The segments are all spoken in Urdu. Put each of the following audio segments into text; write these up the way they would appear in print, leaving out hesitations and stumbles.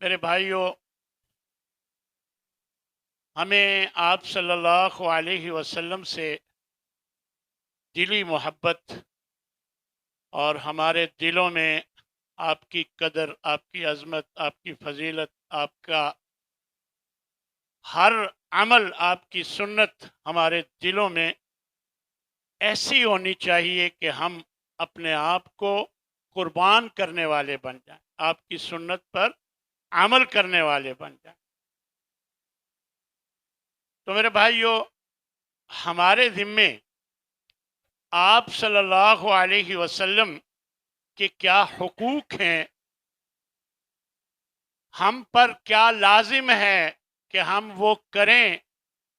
میرے بھائیوں، ہمیں آپ صلی اللہ علیہ وسلم سے دلی محبت اور ہمارے دلوں میں آپ کی قدر، آپ کی عظمت، آپ کی فضیلت، آپ کا ہر عمل، آپ کی سنت ہمارے دلوں میں ایسی ہونی چاہیے کہ ہم اپنے آپ کو قربان کرنے والے بن جائیں، آپ کی سنت پر عمل کرنے والے بن جائیں۔ تو میرے بھائیوں، ہمارے ذمے آپ صلی اللہ علیہ وسلم کے کیا حقوق ہیں، ہم پر کیا لازم ہے کہ ہم وہ کریں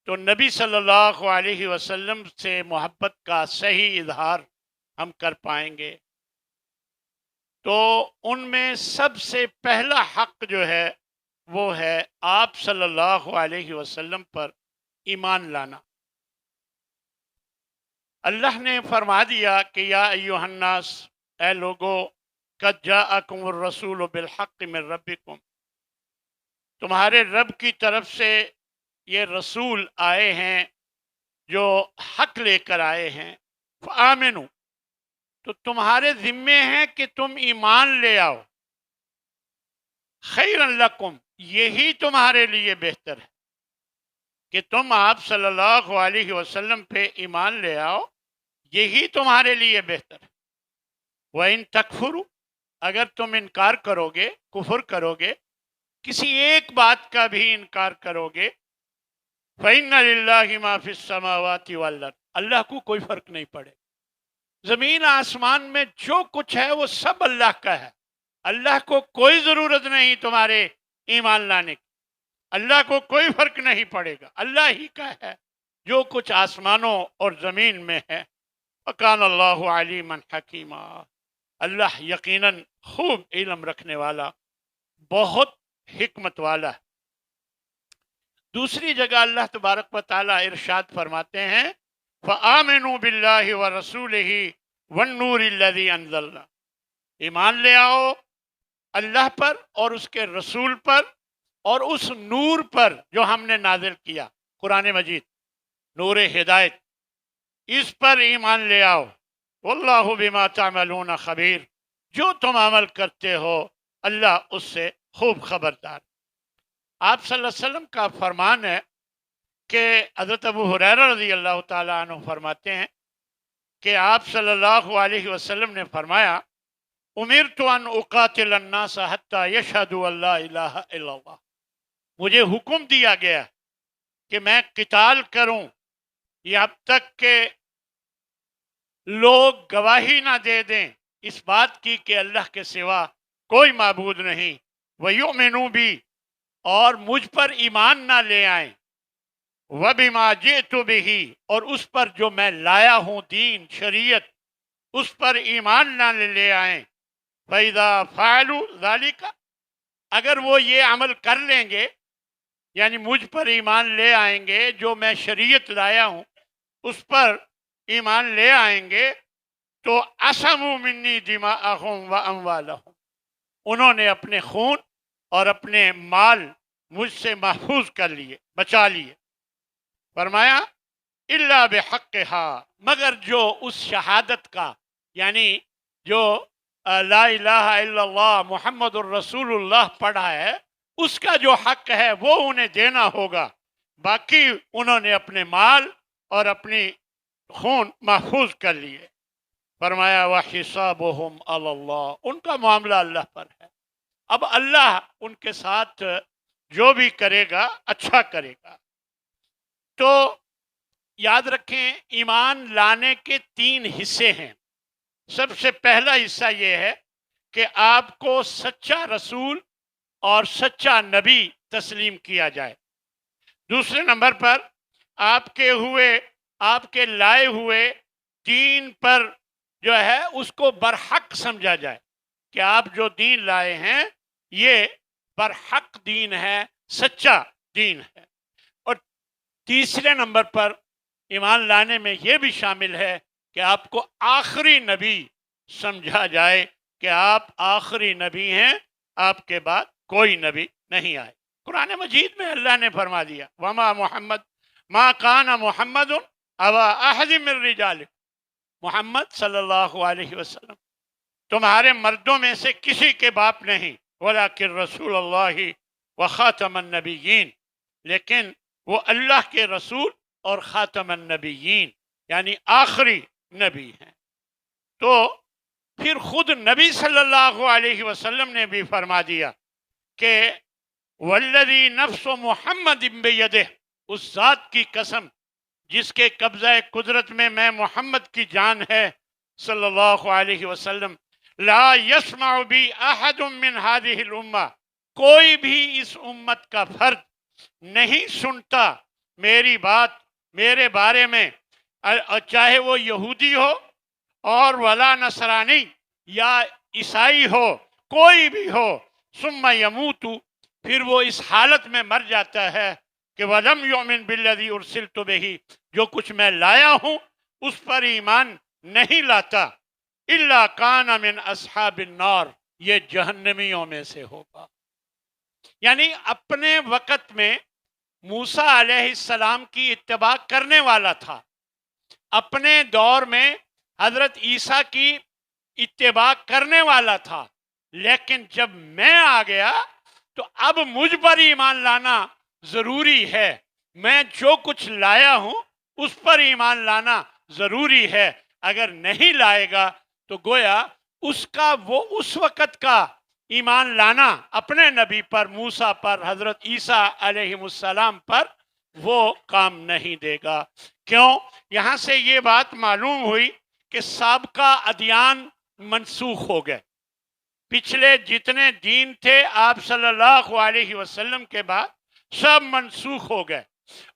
تو نبی صلی اللہ علیہ وسلم سے محبت کا صحیح اظہار ہم کر پائیں گے۔ تو ان میں سب سے پہلا حق جو ہے وہ ہے آپ صلی اللہ علیہ وسلم پر ایمان لانا۔ اللہ نے فرما دیا کہ یا ایھا الناس، اے لوگو، قد جاءکم الرسول بالحق من ربکم، تمہارے رب کی طرف سے یہ رسول آئے ہیں جو حق لے کر آئے ہیں۔ فآمنوا، تو تمہارے ذمے ہیں کہ تم ایمان لے آؤ۔ خیرا لکم، یہی تمہارے لیے بہتر ہے کہ تم آپ صلی اللہ علیہ وسلم پہ ایمان لے آؤ، یہی تمہارے لیے بہتر ہے۔ وَإِن تَكْفُرُوا، اگر تم انکار کرو گے، کفر کرو گے، کسی ایک بات کا بھی انکار کرو گے، فَإِنَّ لِلَّهِ مَا فِي السَّمَاوَاتِ وَالْأَرْضِ، اللہ کو کوئی فرق نہیں پڑے، زمین آسمان میں جو کچھ ہے وہ سب اللہ کا ہے۔ اللہ کو کوئی ضرورت نہیں تمہارے ایمان لانے کی، اللہ کو کوئی فرق نہیں پڑے گا، اللہ ہی کا ہے جو کچھ آسمانوں اور زمین میں ہے۔ وَكَانَ اللَّهُ عَلِيمًا حَكِيمًا، اللہ یقیناً خوب علم رکھنے والا، بہت حکمت والا ہے۔ دوسری جگہ اللہ تبارک و تعالیٰ ارشاد فرماتے ہیں فآمنوا باللہ ورسولہ والنور الذی انزلنا، ایمان لے آؤ اللہ پر اور اس کے رسول پر اور اس نور پر جو ہم نے نازل کیا، قرآن مجید، نور ہدایت، اس پر ایمان لے آؤ۔ واللہ بما تعملون خبیر، جو تم عمل کرتے ہو اللہ اس سے خوب خبردار۔ آپ صلی اللہ علیہ وسلم کا فرمان ہے کہ حضرت ابو ہریرہ رضی اللہ تعالیٰ عنہ فرماتے ہیں کہ آپ صلی اللہ علیہ وسلم نے فرمایا امرت ان اقاتل الناس حتی یشہدوا ان لا الہ الا اللہ، مجھے حکم دیا گیا کہ میں قتال کروں یہ اب تک کہ لوگ گواہی نہ دے دیں اس بات کی کہ اللہ کے سوا کوئی معبود نہیں، وَيُؤْمِنُوا بِي، اور مجھ پر ایمان نہ لے آئیں، وَبِمَا جِئْتُ بِهِ، اور اس پر جو میں لایا ہوں دین شریعت، اس پر ایمان نہ لے آئیں۔ فَإِذَا فَعَلُوا ذَلِكَ، اگر وہ یہ عمل کر لیں گے، یعنی مجھ پر ایمان لے آئیں گے، جو میں شریعت لایا ہوں اس پر ایمان لے آئیں گے، تو عَصَمُوا مِنِّي دِمَاءَهُمْ وَأَمْوَالَهُمْ، انہوں نے اپنے خون اور اپنے مال مجھ سے محفوظ کر لیے، بچا لیے۔ فرمایا الا بحقها، مگر جو اس شہادت کا، یعنی جو لا الہ الا اللہ محمد الرسول اللہ پڑھا ہے، اس کا جو حق ہے وہ انہیں دینا ہوگا، باقی انہوں نے اپنے مال اور اپنی خون محفوظ کر لیے۔ فرمایا وحسابهم علی اللہ، ان کا معاملہ اللہ پر ہے، اب اللہ ان کے ساتھ جو بھی کرے گا اچھا کرے گا۔ تو یاد رکھیں ایمان لانے کے 3 حصے ہیں۔ سب سے پہلا حصہ یہ ہے کہ آپ کو سچا رسول اور سچا نبی تسلیم کیا جائے۔ دوسرے نمبر پر آپ کے لائے ہوئے دین پر جو ہے اس کو برحق سمجھا جائے کہ آپ جو دین لائے ہیں یہ برحق دین ہے، سچا دین ہے۔ اور تیسرے نمبر پر ایمان لانے میں یہ بھی شامل ہے کہ آپ کو آخری نبی سمجھا جائے کہ آپ آخری نبی ہیں، آپ کے بعد کوئی نبی نہیں آئے۔ قرآن مجید میں اللہ نے فرما دیا وما محمد ما کان محمد ابا احد من رجالکم، محمد صلی اللہ علیہ وسلم تمہارے مردوں میں سے کسی کے باپ نہیں، ولیکن رسول اللہ و خاتم النبیین، لیکن وہ اللہ کے رسول اور خاتم النبیین یعنی آخری نبی ہیں۔ تو پھر خود نبی صلی اللہ علیہ وسلم نے بھی فرما دیا کہ والذی نفس محمد بیدہ، اس ذات کی قسم جس کے قبضہ قدرت میں محمد کی جان ہے صلی اللہ علیہ وسلم، لا یسمع بی احد من هذه الامہ، کوئی بھی اس امت کا فرد نہیں سنتا میری بات میرے بارے میں، چاہے وہ یہودی ہو اور ولا نصرانی یا عیسائی ہو، کوئی بھی ہو، ثم یموت، پھر وہ اس حالت میں مر جاتا ہے کہ وَلَمْ يُؤْمِنْ بِالَّذِي أُرْسِلْتُ بِهِ، جو کچھ میں لایا ہوں اس پر ایمان نہیں لاتا، إِلَّا كَانَ مِنْ أَصْحَابِ النَّارِ، یہ جہنمیوں میں سے ہوگا۔ یعنی اپنے وقت میں موسیٰ علیہ السلام کی اتباع کرنے والا تھا، اپنے دور میں حضرت عیسیٰ کی اتباع کرنے والا تھا، لیکن جب میں آ گیا تو اب مجھ پر ایمان لانا ضروری ہے، میں جو کچھ لایا ہوں اس پر ایمان لانا ضروری ہے، اگر نہیں لائے گا تو گویا اس کا وہ اس وقت کا ایمان لانا اپنے نبی پر، موسیٰ پر، حضرت عیسیٰ علیہ السلام پر، وہ کام نہیں دے گا۔ کیوں؟ یہاں سے یہ بات معلوم ہوئی کہ سابقہ ادیان منسوخ ہو گئے، پچھلے جتنے دین تھے آپ صلی اللہ علیہ وسلم کے بعد سب منسوخ ہو گئے۔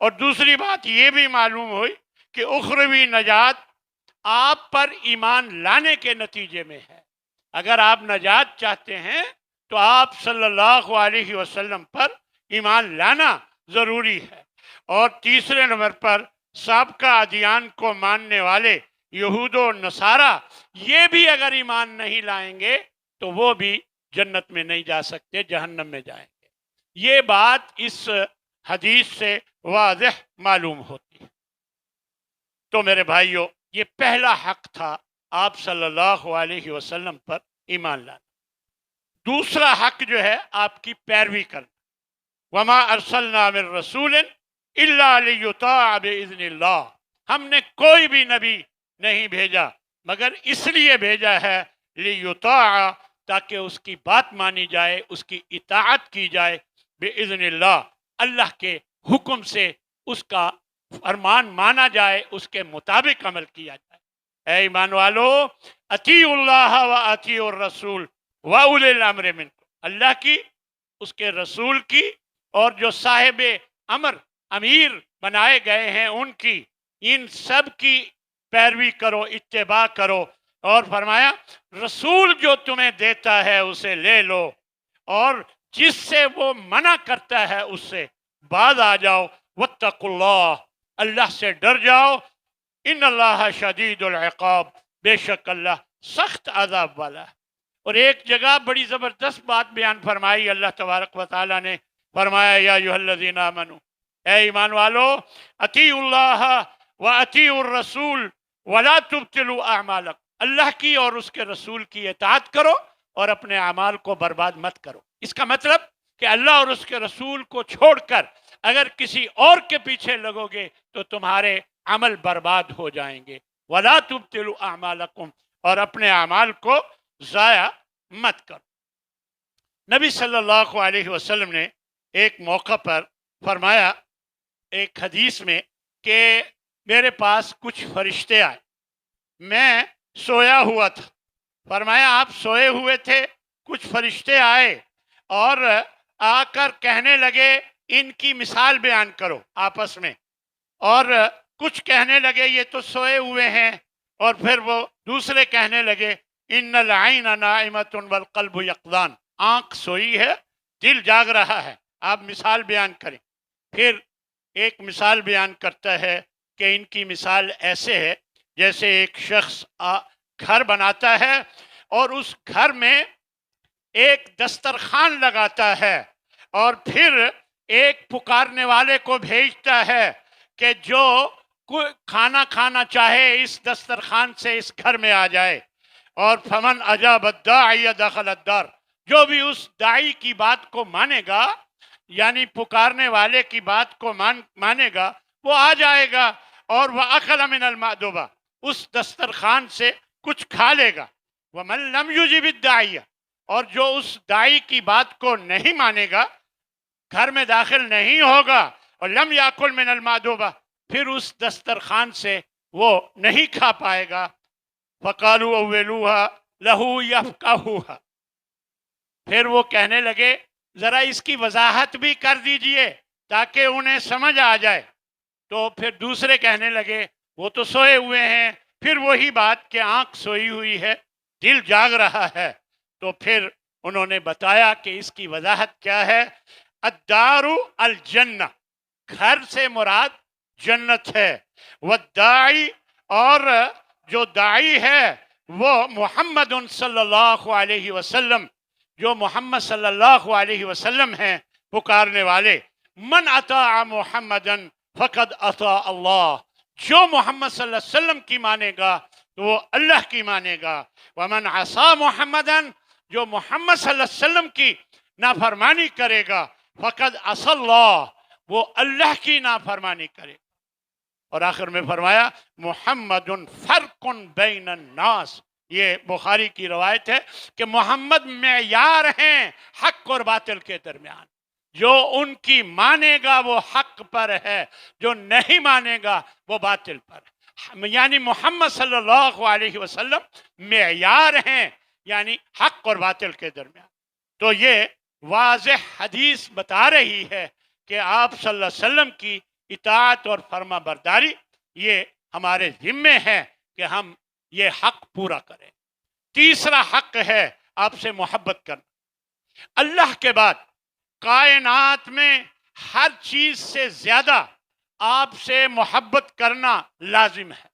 اور دوسری بات یہ بھی معلوم ہوئی کہ اخروی نجات آپ پر ایمان لانے کے نتیجے میں ہے۔ اگر آپ نجات چاہتے ہیں تو آپ صلی اللہ علیہ وسلم پر ایمان لانا ضروری ہے۔ اور تیسرے نمبر پر سابقہ ادیان کو ماننے والے یہود و نصارہ، یہ بھی اگر ایمان نہیں لائیں گے تو وہ بھی جنت میں نہیں جا سکتے، جہنم میں جائیں گے۔ یہ بات اس حدیث سے واضح معلوم ہوتی ہے۔ تو میرے بھائیوں، یہ پہلا حق تھا آپ صلی اللہ علیہ وسلم پر ایمان لانا۔ دوسرا حق جو ہے آپ کی پیروی کرنا۔ وما ارسلنا من رسول الا لیطاع باذن اللہ، ہم نے کوئی بھی نبی نہیں بھیجا مگر اس لیے بھیجا ہے لیطاع، تاکہ اس کی بات مانی جائے، اس کی اطاعت کی جائے، باذن اللہ، اللہ کے حکم سے اس کا فرمان مانا جائے، اس کے مطابق عمل کیا جائے۔ اے ایمان والو، اطیعوا اللہ و اطیعوا الرسول و اولی الامر منکم، اللہ کی، اس کے رسول کی، اور جو صاحب امر امیر بنائے گئے ہیں ان کی، ان سب کی پیروی کرو، اتباع کرو۔ اور فرمایا رسول جو تمہیں دیتا ہے اسے لے لو، اور جس سے وہ منع کرتا ہے اس سے باز آ جاؤ۔ واتقوا اللہ، اللہ سے ڈر جاؤ۔ ان اللہ شدید العقاب، بے شک اللہ سخت عذاب والا ہے۔ اور ایک جگہ بڑی زبردست بات بیان فرمائی اللہ تبارک و تعالی نے، فرمایا یا ایھا الذین آمنوا، اے ایمان والو، اطیعوا اللہ و اطیعوا الرسول ولا تبطلوا اعمالکم، اللہ کی اور اس کے رسول کی اطاعت کرو اور اپنے اعمال کو برباد مت کرو۔ اس کا مطلب کہ اللہ اور اس کے رسول کو چھوڑ کر اگر کسی اور کے پیچھے لگو گے تو تمہارے عمل برباد ہو جائیں گے۔ ولا تبطلوا اعمالکم، اور اپنے اعمال کو ضائع مت کرو۔ نبی صلی اللہ علیہ وسلم نے ایک موقع پر فرمایا ایک حدیث میں کہ میرے پاس کچھ فرشتے آئے، میں سویا ہوا تھا، فرمایا آپ سوئے ہوئے تھے، کچھ فرشتے آئے اور آ کر کہنے لگے ان کی مثال بیان کرو آپس میں، اور کچھ کہنے لگے یہ تو سوئے ہوئے ہیں، اور پھر وہ دوسرے کہنے لگے ان العین نائمۃ والقلب یقظان، آنکھ سوئی ہے دل جاگ رہا ہے، آپ مثال بیان کریں۔ پھر ایک مثال بیان کرتا ہے کہ ان کی مثال ایسے ہے جیسے ایک شخص گھر بناتا ہے اور اس گھر میں ایک دسترخوان لگاتا ہے اور پھر ایک پکارنے والے کو بھیجتا ہے کہ جو کھانا کھانا چاہے اس دسترخوان سے اس گھر میں آ جائے، اور فمن اجاب الداعی دخل الدار، جو بھی اس داعی کی بات کو مانے گا، یعنی پکارنے والے کی بات کو مانے گا، وہ آ جائے گا اور وہ اکل من المأدبہ، اس دسترخوان سے کچھ کھا لے گا۔ ومن لم یجب الداعی، اور جو اس داعی کی بات کو نہیں مانے گا، گھر میں داخل نہیں ہوگا، اور لم یاکل من المأدبہ، پھر اس دسترخوان سے وہ نہیں کھا پائے گا۔ فقالوا اولوہا لہو یفقہوہا، پھر وہ کہنے لگے ذرا اس کی وضاحت بھی کر دیجئے تاکہ انہیں سمجھ آ جائے۔ تو پھر دوسرے کہنے لگے وہ تو سوئے ہوئے ہیں، پھر وہی بات کہ آنکھ سوئی ہوئی ہے، دل جاگ رہا ہے۔ تو پھر انہوں نے بتایا کہ اس کی وضاحت کیا ہے۔ الدار الجنہ، گھر سے مراد جنت ہے، والداعی، اور جو داعی ہے وہ محمد صلی اللہ علیہ وسلم، جو محمد صلی اللہ علیہ وسلم ہیں پکارنے والے۔ من اطاع محمدن فقد اطاع اللہ، جو محمد صلی اللہ علیہ وسلم کی مانے گا تو وہ اللہ کی مانے گا۔ ومن عصا محمدن، جو محمد صلی اللہ علیہ وسلم کی نافرمانی کرے گا، فقد عصا اللہ، وہ اللہ کی نافرمانی کرے گا۔ اور آخر میں فرمایا محمد فرق بین الناس، یہ بخاری کی روایت ہے کہ محمد معیار ہیں حق اور باطل کے درمیان، جو ان کی مانے گا وہ حق پر ہے، جو نہیں مانے گا وہ باطل پر ہے۔ یعنی محمد صلی اللہ علیہ وسلم معیار ہیں، یعنی حق اور باطل کے درمیان۔ تو یہ واضح حدیث بتا رہی ہے کہ آپ صلی اللہ علیہ وسلم کی اطاعت اور فرما برداری یہ ہمارے ذمے ہے کہ ہم یہ حق پورا کریں۔ تیسرا حق ہے آپ سے محبت کرنا۔ اللہ کے بعد کائنات میں ہر چیز سے زیادہ آپ سے محبت کرنا لازم ہے۔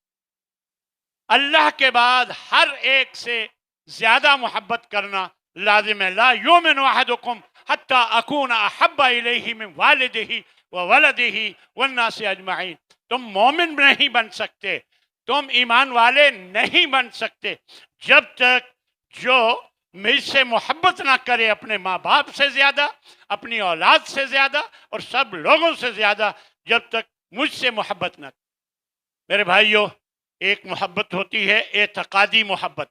اللہ کے بعد ہر ایک سے زیادہ محبت کرنا لازم ہے۔ لا یؤمن احدکم حتی اکون احب الیہ من والدہ وولدہ والناس اجمعین، تم مومن نہیں بن سکتے، تم ایمان والے نہیں بن سکتے جب تک جو مجھ سے محبت نہ کرے اپنے ماں باپ سے زیادہ، اپنی اولاد سے زیادہ اور سب لوگوں سے زیادہ، جب تک مجھ سے محبت نہ کرے۔ میرے بھائیوں، ایک محبت ہوتی ہے اعتقادی محبت،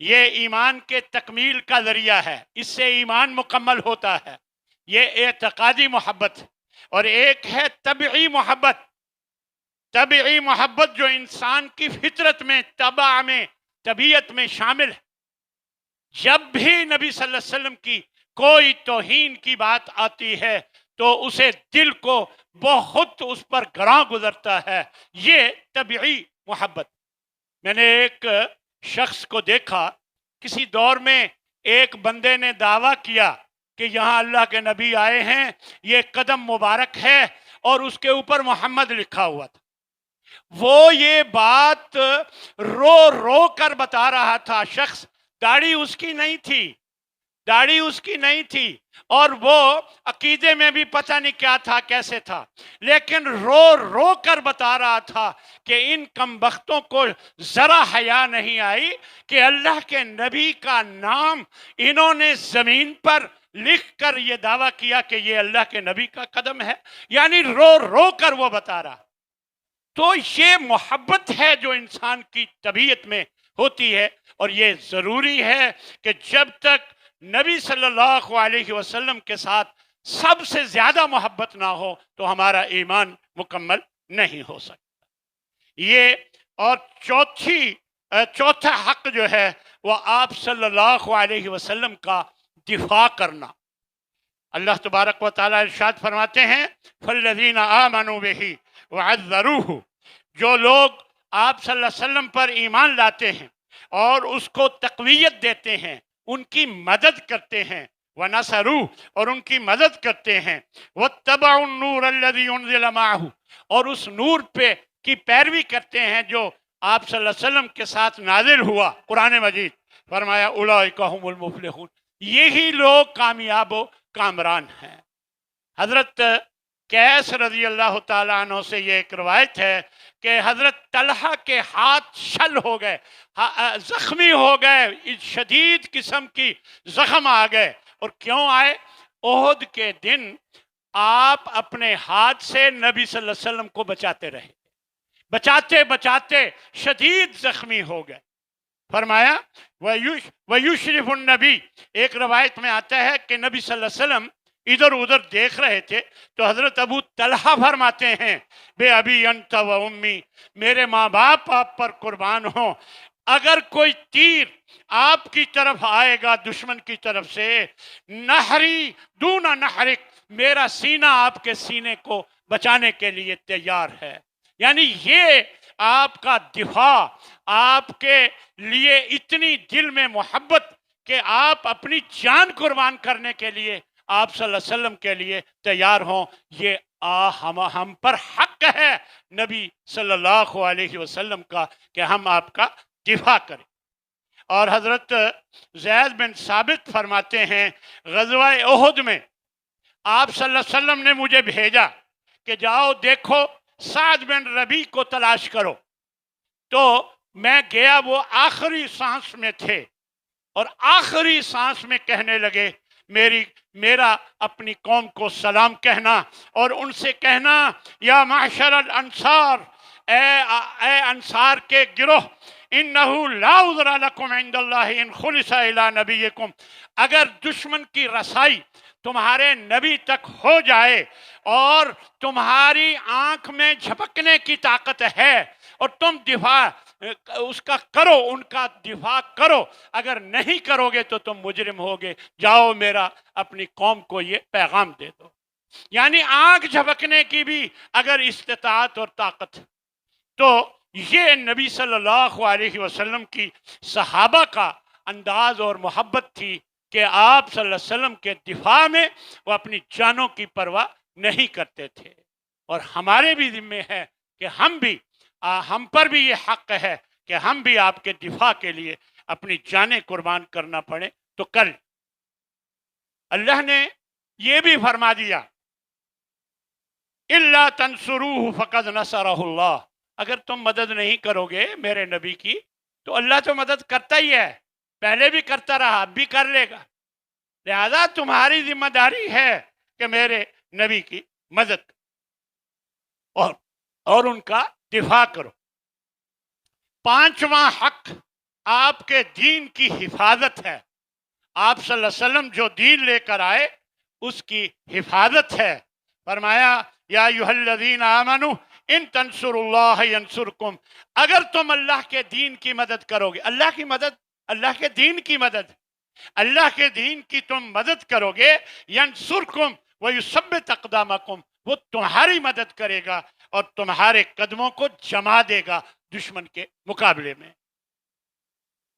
یہ ایمان کے تکمیل کا ذریعہ ہے، اس سے ایمان مکمل ہوتا ہے، یہ اعتقادی محبت۔ اور ایک ہے طبعی محبت، طبعی محبت جو انسان کی فطرت میں، طبع میں، طبیعت میں شامل ہے۔ جب بھی نبی صلی اللہ علیہ وسلم کی کوئی توہین کی بات آتی ہے تو اسے دل کو بہت اس پر گراں گزرتا ہے، یہ طبعی محبت۔ میں نے ایک شخص کو دیکھا، کسی دور میں ایک بندے نے دعویٰ کیا کہ یہاں اللہ کے نبی آئے ہیں، یہ قدم مبارک ہے اور اس کے اوپر محمد لکھا ہوا تھا۔ وہ یہ بات رو رو کر بتا رہا تھا، شخص داڑھی اس کی نہیں تھی، داڑھی اس کی نہیں تھی، اور وہ عقیدے میں بھی پتہ نہیں کیا تھا، کیسے تھا، لیکن رو رو کر بتا رہا تھا کہ ان کمبختوں کو ذرا حیا نہیں آئی کہ اللہ کے نبی کا نام انہوں نے زمین پر لکھ کر یہ دعویٰ کیا کہ یہ اللہ کے نبی کا قدم ہے، یعنی رو رو کر وہ بتا رہا۔ تو یہ محبت ہے جو انسان کی طبیعت میں ہوتی ہے، اور یہ ضروری ہے کہ جب تک نبی صلی اللہ علیہ وسلم کے ساتھ سب سے زیادہ محبت نہ ہو تو ہمارا ایمان مکمل نہیں ہو سکتا۔ یہ اور چوتھا حق جو ہے وہ آپ صلی اللہ علیہ وسلم کا دفاع کرنا۔ اللہ تبارک و تعالیٰ ارشاد فرماتے ہیں فَالَّذِينَ آمَنُوا بِهِ وَعَذَّرُوهُ، جو لوگ آپ صلی اللہ علیہ وسلم پر ایمان لاتے ہیں اور اس کو تقویت دیتے ہیں، ان کی مدد کرتے ہیں، وَنَصَرُوهُ، اور ان کی مدد کرتے ہیں، وَاتَّبَعُوا النُّورَ الَّذِي أُنزِلَ مَعَهُ، اور اس نور پہ کی پیروی کرتے ہیں جو آپ صلی اللہ علیہ وسلم کے ساتھ نازل ہوا، قرآن مجید۔ فرمایا اولئک هم المفلحون، یہی لوگ کامیاب و کامران ہیں۔ حضرت قیس رضی اللہ تعالیٰ عنہ سے یہ ایک روایت ہے کہ حضرت طلحہ کے ہاتھ شل ہو گئے، زخمی ہو گئے، شدید قسم کی زخم آ گئے۔ اور کیوں آئے؟ احد کے دن آپ اپنے ہاتھ سے نبی صلی اللہ علیہ وسلم کو بچاتے رہے، بچاتے بچاتے شدید زخمی ہو گئے۔ فرمایا وَيُشْرِفُ النبی، ایک روایت میں آتا ہے کہ نبی صلی اللہ علیہ وسلم ادھر ادھر دیکھ رہے تھے تو حضرت ابو طلحہ فرماتے ہیں بے ابی انت و امی، میرے ماں باپ آپ پر قربان ہوں، اگر کوئی تیر آپ کی طرف آئے گا دشمن کی طرف سے، نہری دون نہرک، میرا سینہ آپ کے سینے کو بچانے کے لیے تیار ہے۔ یعنی یہ آپ کا دفاع، آپ کے لیے اتنی دل میں محبت کہ آپ اپنی جان قربان کرنے کے لیے آپ صلی اللہ علیہ وسلم کے لیے تیار ہوں، یہ ہم پر حق ہے نبی صلی اللہ علیہ وسلم کا کہ ہم آپ کا دفاع کریں۔ اور حضرت زید بن ثابت فرماتے ہیں غزوہ احد میں آپ صلی اللہ علیہ وسلم نے مجھے بھیجا کہ جاؤ دیکھو سعد بن ربیع کو تلاش کرو، تو میں گیا، وہ آخری سانس میں تھے اور آخری سانس میں کہنے لگے میرا اپنی قوم کو سلام کہنا اور ان سے کہنا یا معشر الانصار، اے انصار کے گروہ، انہو لا عذر لکم عند اللہ ان خلص الی نبیکم، اگر دشمن کی رسائی تمہارے نبی تک ہو جائے اور تمہاری آنکھ میں جھپکنے کی طاقت ہے اور تم دفاع اس کا کرو، ان کا دفاع کرو، اگر نہیں کرو گے تو تم مجرم ہوگے، جاؤ میرا اپنی قوم کو یہ پیغام دے دو۔ یعنی آنکھ جھپکنے کی بھی اگر استطاعت اور طاقت، تو یہ نبی صلی اللہ علیہ وسلم کی صحابہ کا انداز اور محبت تھی کہ آپ صلی اللہ علیہ وسلم کے دفاع میں وہ اپنی جانوں کی پرواہ نہیں کرتے تھے۔ اور ہمارے بھی ذمہ ہے کہ ہم پر بھی یہ حق ہے کہ ہم بھی آپ کے دفاع کے لیے اپنی جانیں قربان کرنا پڑے تو کر لیں۔ اللہ نے یہ بھی فرما دیا اِلَّا تَنْصُرُوهُ فَقَدْ نَصَرَهُ اللَّهُ، اگر تم مدد نہیں کرو گے میرے نبی کی تو اللہ تو مدد کرتا ہی ہے، پہلے بھی کرتا رہا، اب بھی کر لے گا، لہذا تمہاری ذمہ داری ہے کہ میرے نبی کی مدد اور ان کا دفاع کرو۔ پانچواں حق آپ کے دین کی حفاظت ہے۔ آپ صلی اللہ علیہ وسلم جو دین لے کر آئے اس کی حفاظت ہے۔ فرمایا یا ایھا الذین آمنوا ان تنصروا اللہ ینصرکم، اگر تم اللہ کے دین کی مدد کرو گے، اللہ کی مدد، اللہ کے دین کی مدد، اللہ کے دین کی تم مدد کرو گے، ینصرکم ویثبت اقدامکم، وہ تمہاری مدد کرے گا اور تمہارے قدموں کو جما دے گا دشمن کے مقابلے میں۔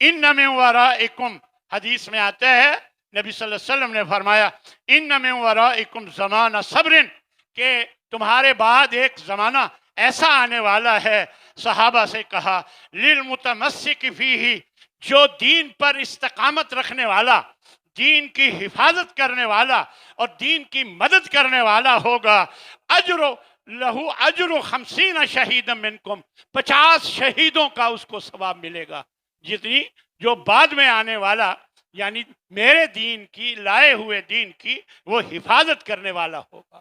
ان من ورائکم، حدیث میں آتا ہے نبی صلی اللہ علیہ وسلم نے فرمایا ان من ورائکم زمان صبر، کہ تمہارے بعد ایک زمانہ ایسا آنے والا ہے، صحابہ سے کہا للمتمسک فیہ، جو دین پر استقامت رکھنے والا، دین کی حفاظت کرنے والا اور دین کی مدد کرنے والا ہوگا، لہو اجر 50 شہیدا منکم، 50 شہیدوں کا اس کو ثواب ملے گا، جتنی جو بعد میں آنے والا یعنی میرے دین کی، لائے ہوئے دین کی وہ حفاظت کرنے والا ہوگا۔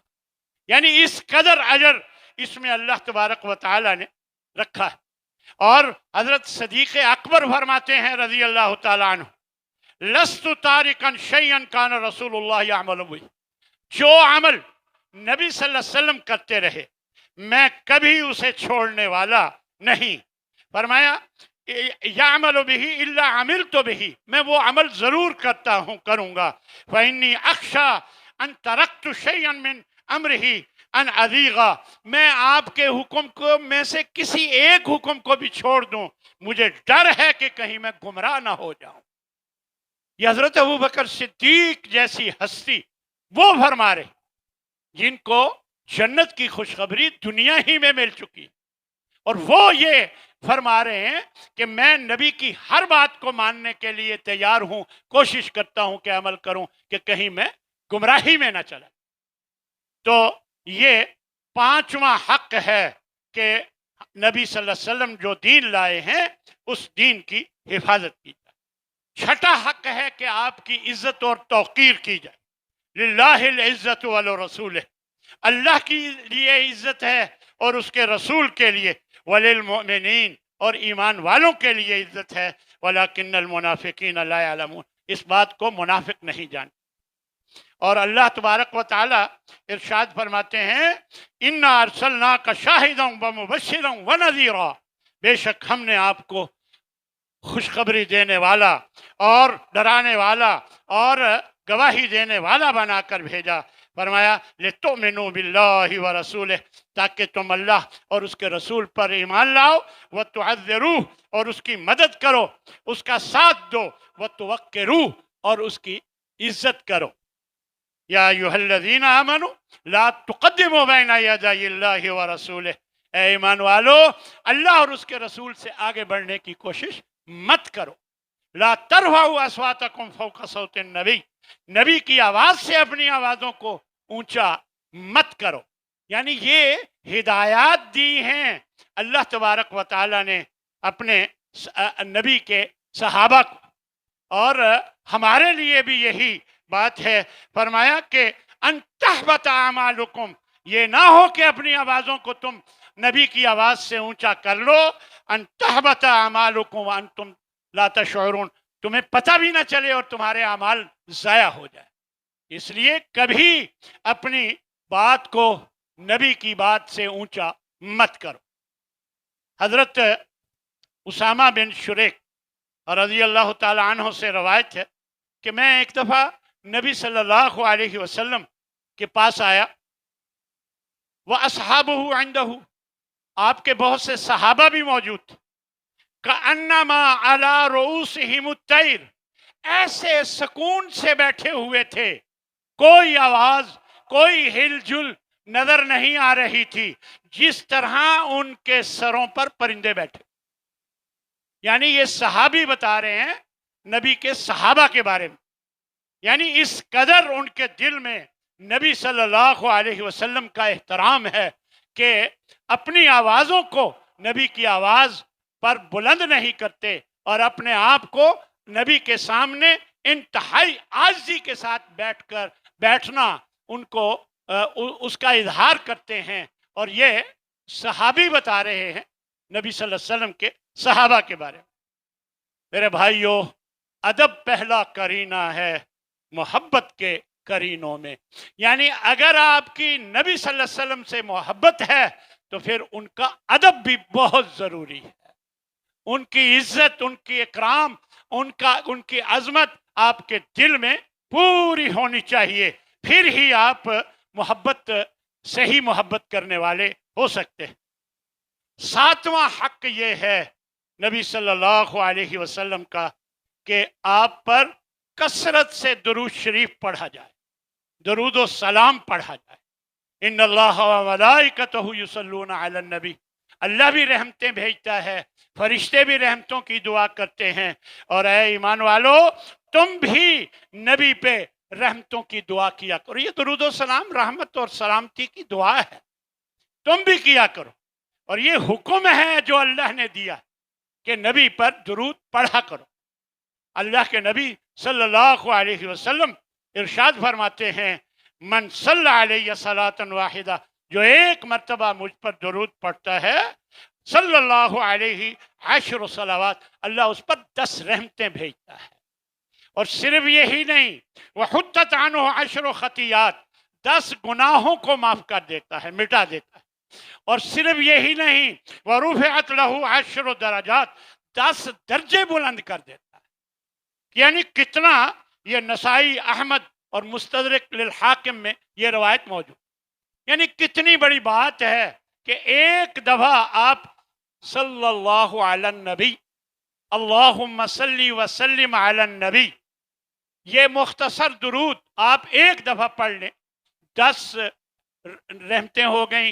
یعنی اس قدر اجر اس میں اللہ تبارک و تعالی نے رکھا ہے۔ اور حضرت صدیق اکبر فرماتے ہیں رضی اللہ تعالیٰ عنہ لست تارکا شیئا کان رسول اللہ یعمل بہ، جو عمل نبی صلی اللہ علیہ وسلم کرتے رہے میں کبھی اسے چھوڑنے والا نہیں۔ فرمایا یعمل بہ الا عملت بہ، میں وہ عمل ضرور کروں گا۔ فانی اخشی ان ترکت شیئا من امرہ ان اذیغا، میں آپ کے حکم کو میں سے کسی ایک حکم کو بھی چھوڑ دوں، مجھے ڈر ہے کہ کہیں میں گمراہ نہ ہو جاؤں۔ یہ حضرت ابوبکر صدیق جیسی ہستی وہ فرما رہے جن کو جنت کی خوشخبری دنیا ہی میں مل چکی، اور وہ یہ فرما رہے ہیں کہ میں نبی کی ہر بات کو ماننے کے لیے تیار ہوں، کوشش کرتا ہوں کہ عمل کروں کہ کہیں میں گمراہی میں نہ چلا۔ تو یہ پانچواں حق ہے کہ نبی صلی اللہ علیہ وسلم جو دین لائے ہیں اس دین کی حفاظت کی جائے۔ چھٹا حق ہے کہ آپ کی عزت اور توقیر کی جائے۔ للہ العزت ولرسولہ، اللہ کے لیے عزت ہے اور اس کے رسول کے لیے، وللمؤمنین، اور ایمان والوں کے لیے عزت ہے، ولکن المنافقین لا یعلمون، اس بات کو منافق نہیں جانتے۔ اور اللہ تبارک و تعالی ارشاد فرماتے ہیں انا ارسلناک شاہدا ومبشرا ونذیرا، بے شک ہم نے آپ کو خوشخبری دینے والا اور ڈرانے والا اور گواہی دینے والا بنا کر بھیجا۔ فرمایا لتؤمنوا باللہ ورسولہ، تاکہ تم اللہ اور اس کے رسول پر ایمان لاؤ، وتعذروہ، اور اس کی مدد کرو، اس کا ساتھ دو، وتوقروہ، اور اس کی عزت کرو۔ یا ایھا الذین آمنوا لا تقدموا بین یدی اللہ ورسولہ، اے ایمان والو اللہ اور اس کے رسول سے آگے بڑھنے کی کوشش مت کرو۔ لا ترفعوا اصواتکم فوق صوت النبی، نبی کی آواز سے اپنی آوازوں کو اونچا مت کرو۔ یعنی یہ ہدایات دی ہیں اللہ تبارک و تعالی نے اپنے نبی کے صحابہ کو، اور ہمارے لیے بھی یہی بات ہے۔ فرمایا کہ ان تحبط اعمالکم، یہ نہ ہو کہ اپنی آوازوں کو تم نبی کی آواز سے اونچا کر لو، ان تحبط اعمالکم وانتم لا تشعرون، تمہیں پتہ بھی نہ چلے اور تمہارے اعمال ضائع ہو جائے۔ اس لیے کبھی اپنی بات کو نبی کی بات سے اونچا مت کرو۔ حضرت اسامہ بن شریک رضی اللہ تعالی عنہ سے روایت ہے کہ میں ایک دفعہ نبی صلی اللہ علیہ وسلم کے پاس آیا، وَأَصْحَابُهُ عِنْدَهُ، آپ کے بہت سے صحابہ بھی موجود تھے، كَأَنَّمَا عَلَىٰ رُؤُوسِهِمُ الطَّيْرُ، ایسے سکون سے بیٹھے ہوئے تھے، کوئی آواز کوئی ہل جل نظر نہیں آ رہی تھی، جس طرح ان کے سروں پر پرندے بیٹھے۔ یعنی یہ صحابی بتا رہے ہیں نبی کے صحابہ کے بارے میں، یعنی اس قدر ان کے دل میں نبی صلی اللہ علیہ وسلم کا احترام ہے کہ اپنی آوازوں کو نبی کی آواز پر بلند نہیں کرتے، اور اپنے آپ کو نبی کے سامنے انتہائی عاجزی کے ساتھ بیٹھنا ان کو اس کا اظہار کرتے ہیں۔ اور یہ صحابی بتا رہے ہیں نبی صلی اللہ علیہ وسلم کے صحابہ کے بارے میں۔ میرے بھائیو، ادب پہلا کرینہ ہے محبت کے کرینوں میں، یعنی اگر آپ کی نبی صلی اللہ علیہ وسلم سے محبت ہے تو پھر ان کا ادب بھی بہت ضروری ہے، ان کی عزت، ان کی اکرام، ان کی عظمت آپ کے دل میں پوری ہونی چاہیے، پھر ہی آپ صحیح محبت کرنے والے ہو سکتے ہیں۔ ساتواں حق یہ ہے نبی صلی اللہ علیہ وسلم کا کہ آپ پر کثرت سے درود شریف پڑھا جائے، درود و سلام پڑھا جائے۔ ان اللہ و ملائکتہ یصلون علی النبی، اللہ بھی رحمتیں بھیجتا ہے، فرشتے بھی رحمتوں کی دعا کرتے ہیں، اور اے ایمان والو تم بھی نبی پہ رحمتوں کی دعا کیا کرو۔ یہ درود و سلام رحمت اور سلامتی کی دعا ہے، تم بھی کیا کرو، اور یہ حکم ہے جو اللہ نے دیا کہ نبی پر درود پڑھا کرو۔ اللہ کے نبی صلی اللہ علیہ وسلم ارشاد فرماتے ہیں من صلی علیہ صلاۃ واحدہ، جو ایک مرتبہ مجھ پر درود پڑھتا ہے، صلی اللہ علیہ عشر صلوات، اللہ اس پر 10 رحمتیں بھیجتا ہے۔ اور صرف یہی نہیں، وحطت عنہ عشر خطیات، 10 گناہوں کو معاف کر دیتا ہے، مٹا دیتا ہے۔ اور صرف یہی نہیں، ورفعت لہ عشر درجات، 10 درجے بلند کر دیتا ہے۔ یعنی کتنا، یہ نسائی، احمد اور مستدرک للحاکم میں یہ روایت موجود، یعنی کتنی بڑی بات ہے کہ ایک دفعہ آپ صلی اللہ علی النبی، اللہم صلی وسلم علی النبی، یہ مختصر درود آپ ایک دفعہ پڑھ لیں، 10 رحمتیں ہو گئیں،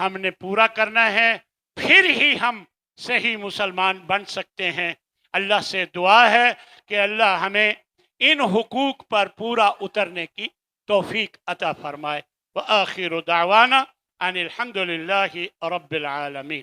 ہم نے پورا کرنا ہے، پھر ہی ہم صحیح مسلمان بن سکتے ہیں۔ اللہ سے دعا ہے کہ اللہ ہمیں ان حقوق پر پورا اترنے کی توفیق عطا فرمائے۔ وآخر دعوانا ان الحمد للہ رب العالمین۔